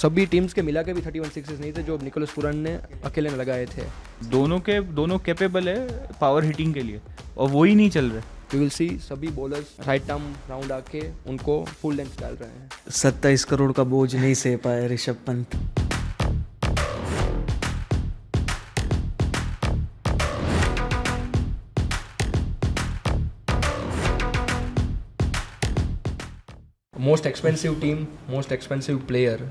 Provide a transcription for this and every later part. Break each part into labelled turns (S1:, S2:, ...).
S1: सभी टीम्स के मिला के भी 31 सिक्सेस नहीं थे जो निकोलस पूरन ने अकेले में लगाए थे।
S2: दोनों कैपेबल है पावर हिटिंग के लिए और वो ही नहीं चल रहे।
S1: वी विल सी सभी बॉलर्स राइट आर्म राउंड आके उनको फुल लेंथ डाल रहे हैं।
S3: 27 करोड़ का बोझ नहीं सह पाए Rishabh Pant.
S1: Most expensive team, most expensive player,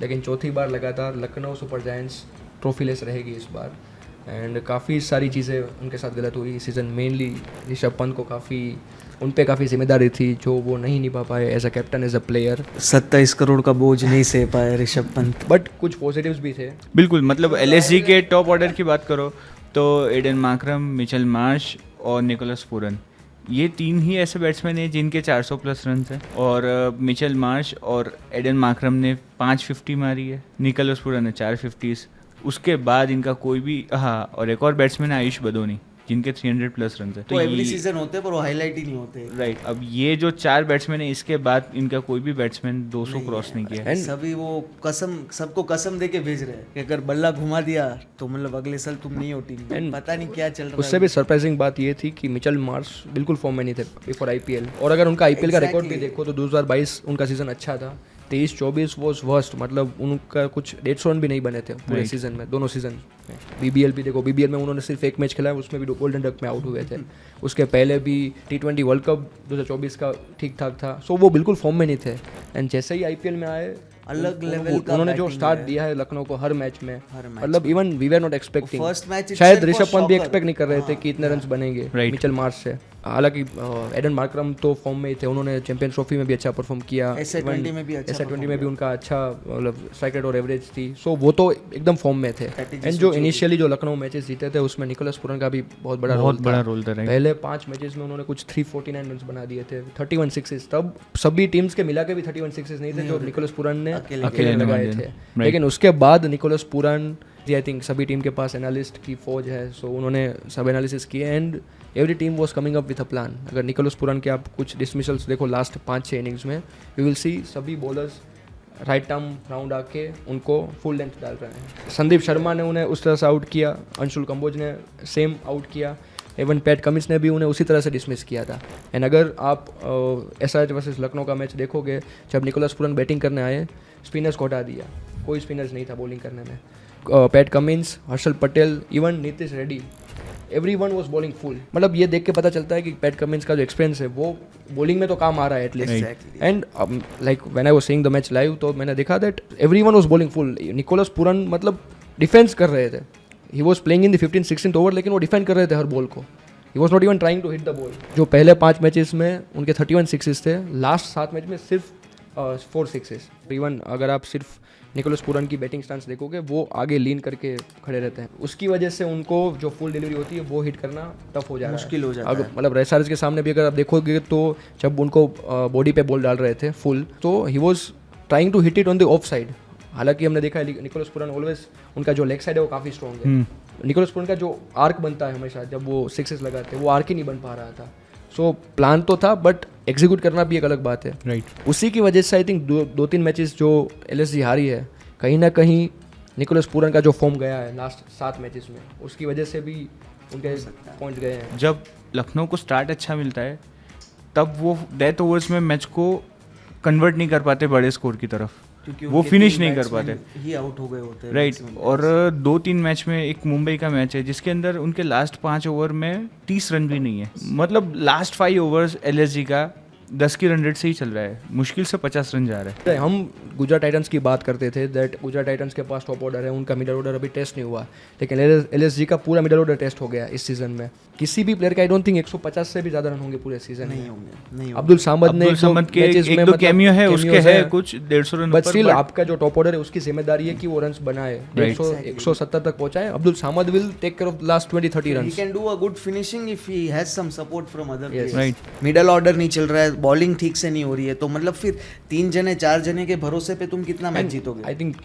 S1: लेकिन चौथी बार लगातार Lucknow super giants trophy less रहेगी इस बार। एंड काफ़ी सारी चीज़ें उनके साथ गलत हुई इस सीज़न। मेनली ऋषभ पंत को उन पे काफ़ी जिम्मेदारी थी जो वो नहीं निभा पाए as a captain, as a player.
S3: 27 crore का बोझ नहीं सह पाए ऋषभ पंत।
S1: बट कुछ पॉजिटिव्स भी थे।
S2: बिल्कुल, मतलब LSG के टॉप ऑर्डर की बात करो तो एडन मार्क्रम, मिचेल मार्श और निकोलस पूरन, ये तीन ही ऐसे बैट्समैन हैं जिनके 400 प्लस रन हैं। और मिचेल मार्श और एडन मार्क्रम ने 550 मारी है, निकोलस पूरन ने 450। उसके बाद इनका कोई भी, हाँ, और एक और बैट्समैन है आयुष बदोनी जिनके 300 प्लस रन है।
S3: तो एवरी सीजन होते हैं पर वो हाईलाइट ही नहीं होते।
S2: राइट, अब ये जो 4 बैट्समैन है इसके बाद इनका कोई भी बैट्समैन 200 क्रॉस नहीं किया।
S3: सभी वो सबको कसम दे के भेज रहे हैं कि अगर बल्ला घुमा दिया तो मतलब अगले साल तुम नहीं हो टीम में। पता नहीं क्या चल रहा है।
S1: उससे भी सरप्राइजिंग बात ये थी कि मिचेल मार्श बिल्कुल फॉर्म में नहीं थे बिफोर IPL। और अगर उनका IPL का रिकॉर्ड भी देखो तो 2022 उनका सीजन अच्छा था। 23-24 वॉज वर्स्ट, मतलब उनका कुछ 150 रन भी नहीं बने थे पूरे सीजन में, दोनों सीजन में। BBL भी देखो, BBL में उन्होंने सिर्फ एक मैच खेला, उसमें भी गोल्डन डक में आउट हुए थे। उसके पहले भी T20 वर्ल्ड कप 2024 का ठीक ठाक था। सो वो बिल्कुल फॉर्म में नहीं थे। एंड जैसे ही IPL में आए,
S3: अलग लेवल का
S1: उन्होंने जो स्टार्ट दिया है लखनऊ को हर मैच में, मतलब even we were not expecting.
S3: First match
S1: शायद ऋषभ पंत भी एक्सपेक्ट नहीं कर रहे थे कि इतने रन्स बनेंगे मिचेल मार्श से। हालांकि एडन मार्क्रम तो फॉर्म में ही थे, उन्होंने चैंपियंस ट्रॉफी में भी अच्छा परफॉर्म किया,
S3: SA20 में भी
S1: उनका अच्छा मतलब स्ट्राइक रेट और एवरेज थी। सो वो तो एकदम फॉर्म में थे। एंड जो इनिशियली जो लखनऊ मैचेस जीते थे उसमें निकोलस पूरन का भी बहुत बड़ा रोल था। पहले 5 मैचेस में उन्होंने कुछ 349 रन बना दिए थे, 31 सिक्सेस। तब सभी टीम्स के मिला के भी 31 सिक्सेस नहीं थे जो निकोलस पूरन ने अकेले लगाए थे। लेकिन उसके बाद निकोलस पूरन, आई थिंक सभी टीम के पास एनालिस्ट की फौज है, सो उन्होंने सब एनालिसिस किए and every team was coming up with a plan. अगर निकोलस पूरन के आप कुछ डिसमिसल्स देखो लास्ट 5-6 इनिंग्स में, यू विल सी सभी बॉलर्स राइट आर्म राउंड आके उनको फुल लेंथ डाल रहे हैं। संदीप शर्मा ने उन्हें उस तरह से आउट किया, अंशुल कंबोज ने सेम आउट किया, इवन पैट कमिंस ने भी उन्हें उसी तरह से डिसमिस किया था। एंड अगर आप SRH वर्सेस लखनऊ का मैच देखोगे, जब निकोलस पूरन बैटिंग करने आए, स्पिनर्स को हटा दिया, कोई स्पिनर्स नहीं था बॉलिंग करने में। PAT Cummins, Harshal Patel, even Nitish Reddy, everyone was bowling full. मतलब ये देख के पता चलता है कि पैट कमिंस का जो एक्सपीरियंस है वो बॉलिंग में तो काम आ रहा है at least. And like when I was seeing the match live, तो मैंने देखा that everyone was bowling full. Nicholas Pooran मतलब डिफेंस कर रहे थे, he was playing in the 15th-16th over, लेकिन वो डिफेंड कर रहे थे हर बॉल को। He was not even trying to hit the ball. जो पहले 5 मैचेस में उनके 31 सिक्सेस थे, लास्ट 7 मैच में सिर्फ 4 सिक्सेस। इवन अगर आप सिर्फ निकोलस पूरन की बैटिंग स्टांस देखोगे, वो आगे लीन करके खड़े रहते हैं, उसकी वजह से उनको जो फुल डिलीवरी होती है वो हिट करना टफ हो जाता है, मुश्किल हो जाता है। मतलब SRH के सामने भी अगर आप देखोगे तो जब उनको बॉडी पे बॉल डाल रहे थे फुल, तो he was trying to hit it on the off side. हालांकि हमने देखा है निकोलस पूरन ऑलवेज, उनका जो लेग साइड है वो काफ़ी स्ट्रॉन्ग है। निकोलस पूरन का जो आर्क बनता है हमेशा जब वो सिक्सेस लगाते हैं, वो आर्क ही नहीं बन पा रहा था। सो प्लान तो था बट एग्जीक्यूट करना भी एक अलग बात है।
S2: राइट,
S1: उसी की वजह से आई थिंक 2-3 मैचेस जो LSG हारी है, कहीं ना कहीं निकोलस पूरन का जो फॉर्म गया है लास्ट 7 मैचेस में, उसकी वजह से भी उनके पॉइंट गए हैं।
S2: जब लखनऊ को स्टार्ट अच्छा मिलता है तब वो डेथ ओवर्स में मैच को कन्वर्ट नहीं कर पाते बड़े स्कोर की तरफ, क्योंकि वो फिनिश नहीं कर पाते,
S3: ही आउट हो गए होते हैं।
S2: राइट, और 2-3 मैच में, एक मुंबई का मैच है जिसके अंदर उनके लास्ट 5 ओवर में 30 रन भी नहीं है। मतलब लास्ट 5 ओवर्स LSG का 10 की रन रेट से ही चल रहा है, मुश्किल से 50 रन जा रहा है।
S1: हम गुजरात टाइटंस की बात करते थे दैट गुजरात टाइटंस के पास टॉप ऑर्डर है, उनका मिडल ऑर्डर अभी टेस्ट नहीं हुआ, लेकिन LSG का पूरा मिडल ऑर्डर टेस्ट हो गया इस सीजन में। किसी भी प्लेयर का आई डोंट थिंक 150 से भी ज्यादा रन होंगे पूरे सीजन में। नहीं, अब्दुल सामद ने
S2: के एक दो कैमियो है, उसके है कुछ 150 रन,
S1: बट स्टिल आपका जो टॉप ऑर्डर है उसकी जिम्मेदारी है कि वो रन्स बनाए, 170 तक पहुंचाए। Abdul Samad will take care of last 20-30 runs.
S3: He can do a good finishing if he has some support from other players.
S2: Right,
S3: middle order नहीं चल रहा है, बॉलिंग ठीक से नहीं हो रही है, तो मतलब फिर 3 जने 4 जने के भरोसे पे तुम कितना मैच जीतोगे?
S1: आई थिंक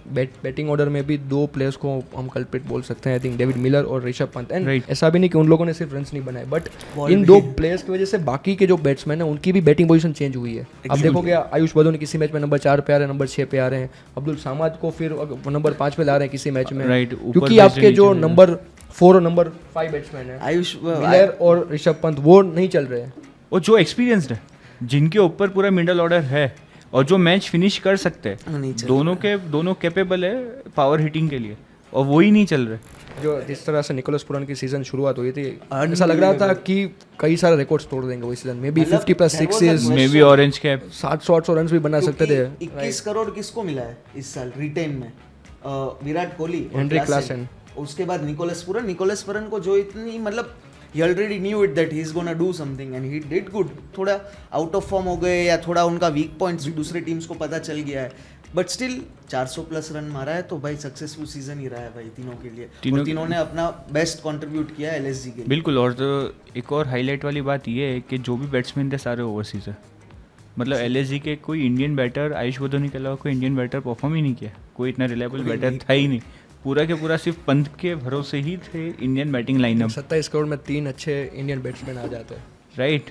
S1: बैटिंग ऑर्डर में भी 2 प्लेयर्स को हम कल्प्रिट बोल सकते हैं, आई थिंक डेविड मिलर और ऋषभ पंत। एंड ऐसा भी नहीं कि उन लोगों ने सिर्फ रन्स नहीं बनाए, बट इन 2 प्लेयर्स की वजह से बाकी के जो बैट्समैन हैं उनकी भी बैटिंग पोजीशन चेंज हुई है। अब देखोगे आयुष बदोनी किसी मैच में नंबर 4 पे आ रहे हैं, नंबर 6 पे आ रहे हैं, अब्दुल सामाद को फिर नंबर 5 पे ला रहे हैं किसी मैच में, क्योंकि आपके जो नंबर 4 और नंबर 5 बैट्समैन है
S3: आयुष
S1: मिलर और ऋषभ पंत वो नहीं चल रहे हैं,
S2: और जो एक्सपीरियंस्ड है, जिनके ऊपर पूरा मिडल ऑर्डर है और जो मैच फिनिश कर सकते हैं, दोनों कैपेबल है पावर हिटिंग के लिए, और वो ही नहीं चल रहे।
S1: जो जिस तरह से निकोलस पुरन की सीजन शुरुआत हुई थी, ऐसा लग रहा था कि कई सारे रिकॉर्ड्स तोड़ देंगे वो सीजन में भी, 50+ sixes
S2: may be orange cap
S1: 700-800 run भी बना सकते थे।
S3: 21 करोड़ किसको मिला है इस साल रिटेन में? विराट कोहली,
S1: हेनरी क्लासन,
S3: उसके बाद निकोलस पुरन को जो इतनी मतलब he already knew it that he is gonna do something and he did good। थोड़ा आउट ऑफ फॉर्म हो गए या थोड़ा उनका वीक पॉइंट्स दूसरे टीम्स को पता चल गया है, बट स्टिल 400+ रन मारा है, तो भाई सक्सेसफुल सीजन ही रहा है भाई तीनों के लिए। तीनों ने अपना बेस्ट कंट्रीब्यूट किया है एलएसजी के लिए।
S2: बिल्कुल। और तो एक और हाईलाइट वाली बात ये है कि जो भी बैट्समैन थे सारे ओवरसीज है, मतलब एलएसजी के कोई इंडियन बैटर आयुष बदोनी के अलावा कोई इंडियन बैटर परफॉर्म ही नहीं किया, कोई इतना रिलायबल बैटर था ही नहीं, पूरा के पूरा सिर्फ पंत के भरोसे ही थे इंडियन बैटिंग लाइनअप।
S1: 27 करोड़ में 3 अच्छे इंडियन बैट्समैन आ जाते हैं,
S2: राइट।